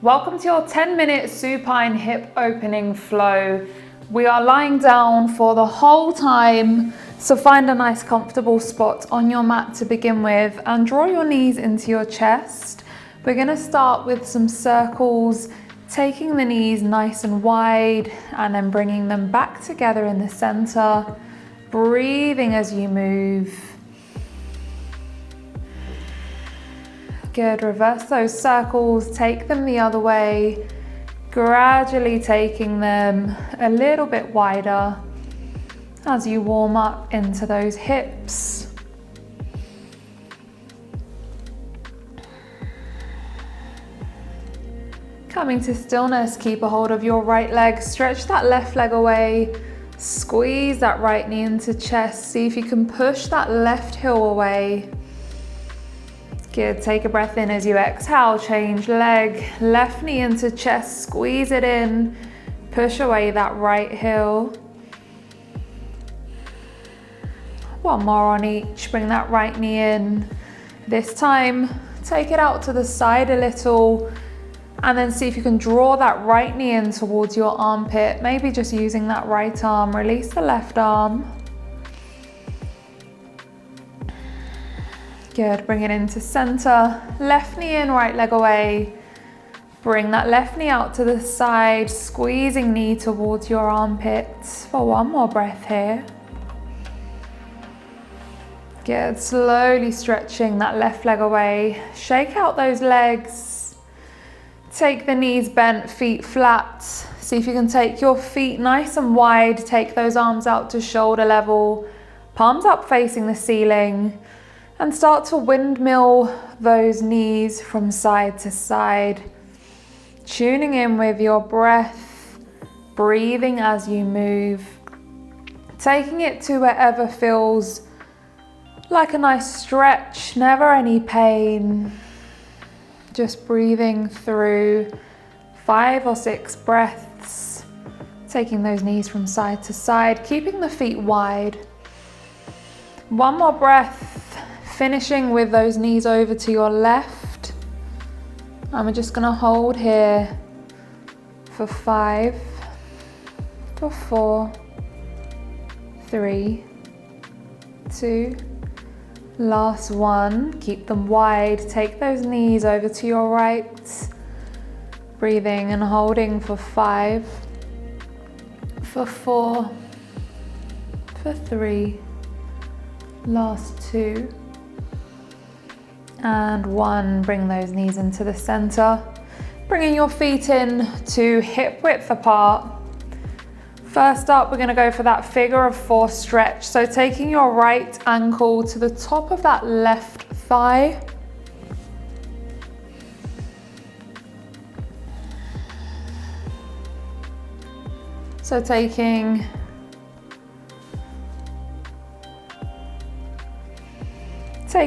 Welcome to your 10-minute supine hip opening flow. We are lying down for the whole time, so find a nice comfortable spot on your mat to begin with and draw your knees into your chest. We're going to start with some circles, taking the knees nice and wide and then bringing them back together in the center, breathing as you move. Good, reverse those circles, take them the other way, gradually taking them a little bit wider as you warm up into those hips. Coming to stillness, keep a hold of your right leg, stretch that left leg away, squeeze that right knee into chest, see if you can push that left heel away. Good, take a breath in as you exhale, change leg, left knee into chest, squeeze it in, push away that right heel. One more on each, bring that right knee in. This time, take it out to the side a little, and then see if you can draw that right knee in towards your armpit, maybe just using that right arm, release the left arm. Good, bring it into center, left knee in, right leg away. Bring that left knee out to the side, squeezing knee towards your armpits for one more breath here. Good, slowly stretching that left leg away. Shake out those legs. Take the knees bent, feet flat. See if you can take your feet nice and wide. Take those arms out to shoulder level. Palms up facing the ceiling. And start to windmill those knees from side to side. Tuning in with your breath, breathing as you move. Taking it to wherever feels like a nice stretch, never any pain. Just breathing through 5 or 6 breaths. Taking those knees from side to side, keeping the feet wide. One more breath. Finishing with those knees over to your left. And we're just gonna hold here for 5, for 4, 3, 2, last one. Keep them wide, take those knees over to your right. Breathing and holding for 5, for 4, for 3, last 2. And 1, bring those knees into the center. Bringing your feet in to hip width apart. First up, we're gonna go for that figure of 4 stretch. So taking your right ankle to the top of that left thigh. So take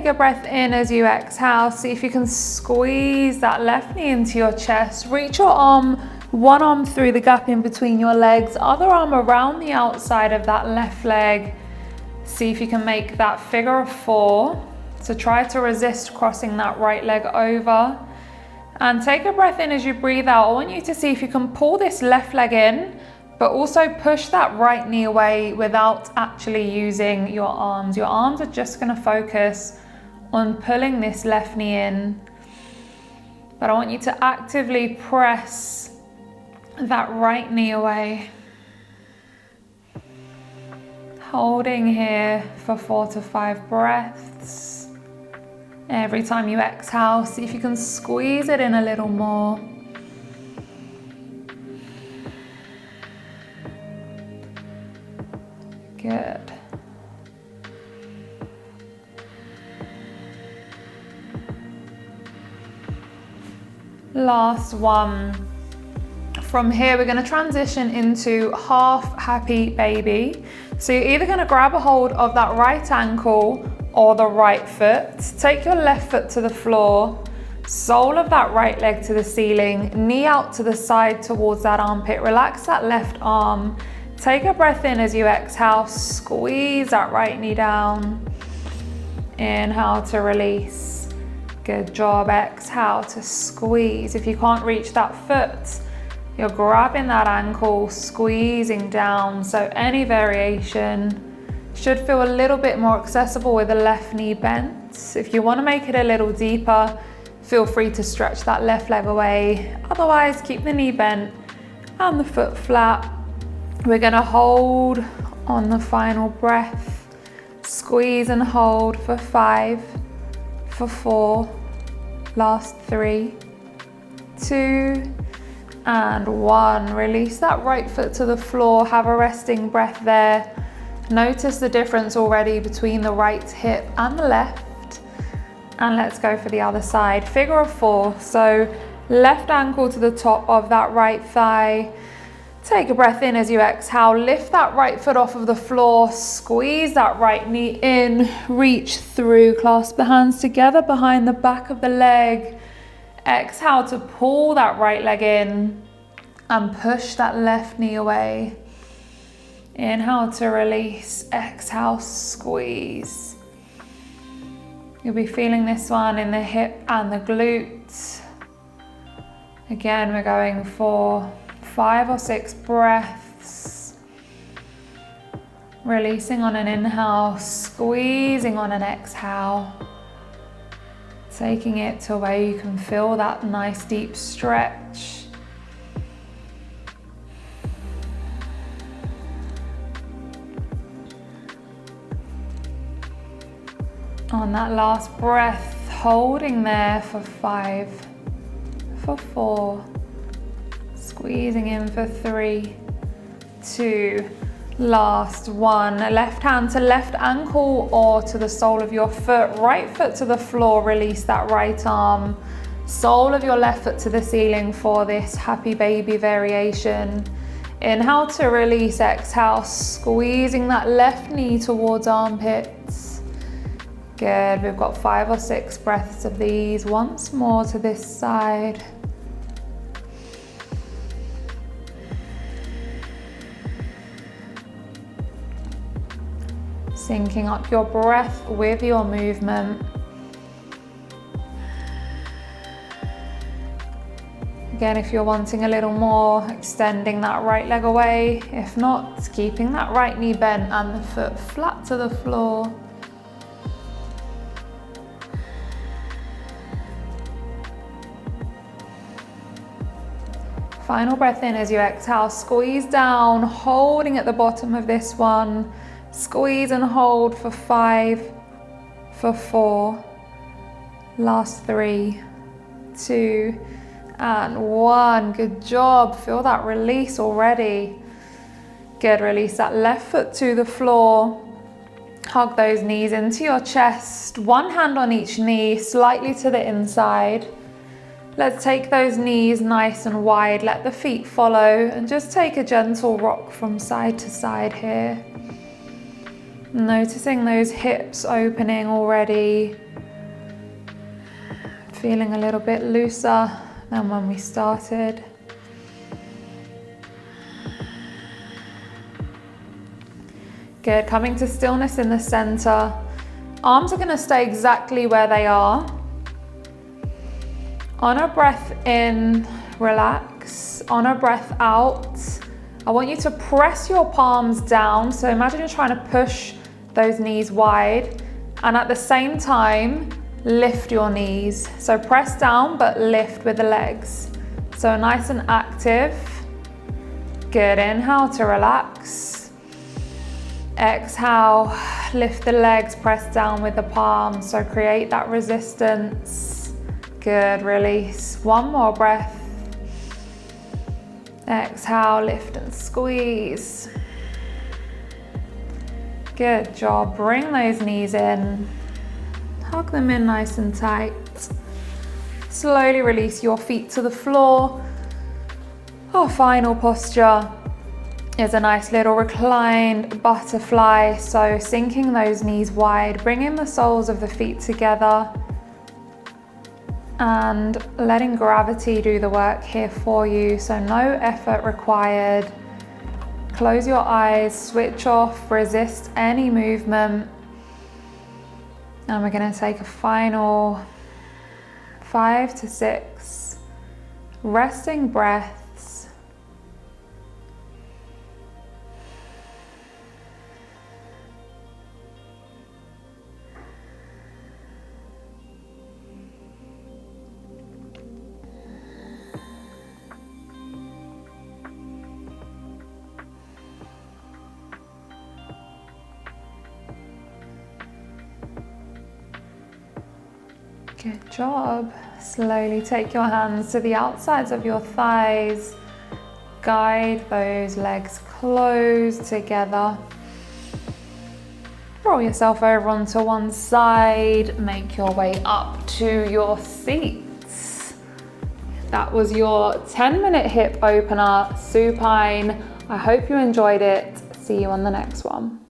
a breath in as you exhale. See if you can squeeze that left knee into your chest. Reach your arm, one arm through the gap in between your legs, other arm around the outside of that left leg. See if you can make that figure of 4. So try to resist crossing that right leg over. And take a breath in as you breathe out. I want you to see if you can pull this left leg in, but also push that right knee away without actually using your arms. Your arms are just gonna focus on pulling this left knee in. But I want you to actively press that right knee away. Holding here for 4 to 5 breaths. Every time you exhale, see if you can squeeze it in a little more. Good. Last one. From here, we're going to transition into half happy baby. So you're either going to grab a hold of that right ankle or the right foot. Take your left foot to the floor, sole of that right leg to the ceiling, knee out to the side towards that armpit. Relax that left arm. Take a breath in as you exhale, squeeze that right knee down. Inhale to release. Good job. Exhale to squeeze. If you can't reach that foot, you're grabbing that ankle, squeezing down. So any variation should feel a little bit more accessible with the left knee bent. If you want to make it a little deeper, feel free to stretch that left leg away. Otherwise, keep the knee bent and the foot flat. We're going to hold on the final breath. Squeeze and hold for 5, for 4, last 3, 2, and 1. Release that right foot to the floor. Have a resting breath there. Notice the difference already between the right hip and the left. And let's go for the other side. Figure of 4. So left ankle to the top of that right thigh. Take a breath in as you exhale. Lift that right foot off of the floor. Squeeze that right knee in. Reach through. Clasp the hands together behind the back of the leg. Exhale to pull that right leg in and push that left knee away. Inhale to release. Exhale, squeeze. You'll be feeling this one in the hip and the glute. Again, we're going for 5 or 6 breaths. Releasing on an inhale, squeezing on an exhale. Taking it to where you can feel that nice deep stretch. On that last breath, holding there for 5, for 4, squeezing in for 3, 2, last 1. Left hand to left ankle or to the sole of your foot. Right foot to the floor, release that right arm. Sole of your left foot to the ceiling for this happy baby variation. Inhale to release, exhale, squeezing that left knee towards armpits. Good, we've got 5 or 6 breaths of these. Once more to this side. Syncing up your breath with your movement. Again, if you're wanting a little more, extending that right leg away. If not, keeping that right knee bent and the foot flat to the floor. Final breath in as you exhale, squeeze down, holding at the bottom of this one. Squeeze and hold for 5, for 4, last 3, 2, and 1. Good job. Feel that release already. Good, release that left foot to the floor. Hug those knees into your chest. One hand on each knee, slightly to the inside. Let's take those knees nice and wide. Let the feet follow and just take a gentle rock from side to side here. Noticing those hips opening already. Feeling a little bit looser than when we started. Good, coming to stillness in the center. Arms are going to stay exactly where they are. On a breath in, relax. On a breath out, I want you to press your palms down. So imagine you're trying to push those knees wide, and at the same time, lift your knees. So press down, but lift with the legs. So nice and active. Good, inhale to relax. Exhale, lift the legs, press down with the palms. So create that resistance. Good, release. One more breath. Exhale, lift and squeeze. Good job. Bring those knees in. Hug them in nice and tight. Slowly release your feet to the floor. Our final posture is a nice little reclined butterfly. So sinking those knees wide, bringing the soles of the feet together and letting gravity do the work here for you. So no effort required. Close your eyes, switch off, resist any movement. And we're going to take a final 5 to 6 resting breaths. Good job. Slowly take your hands to the outsides of your thighs. Guide those legs close together. Roll yourself over onto one side. Make your way up to your seats. That was your 10-minute hip opener, supine. I hope you enjoyed it. See you on the next one.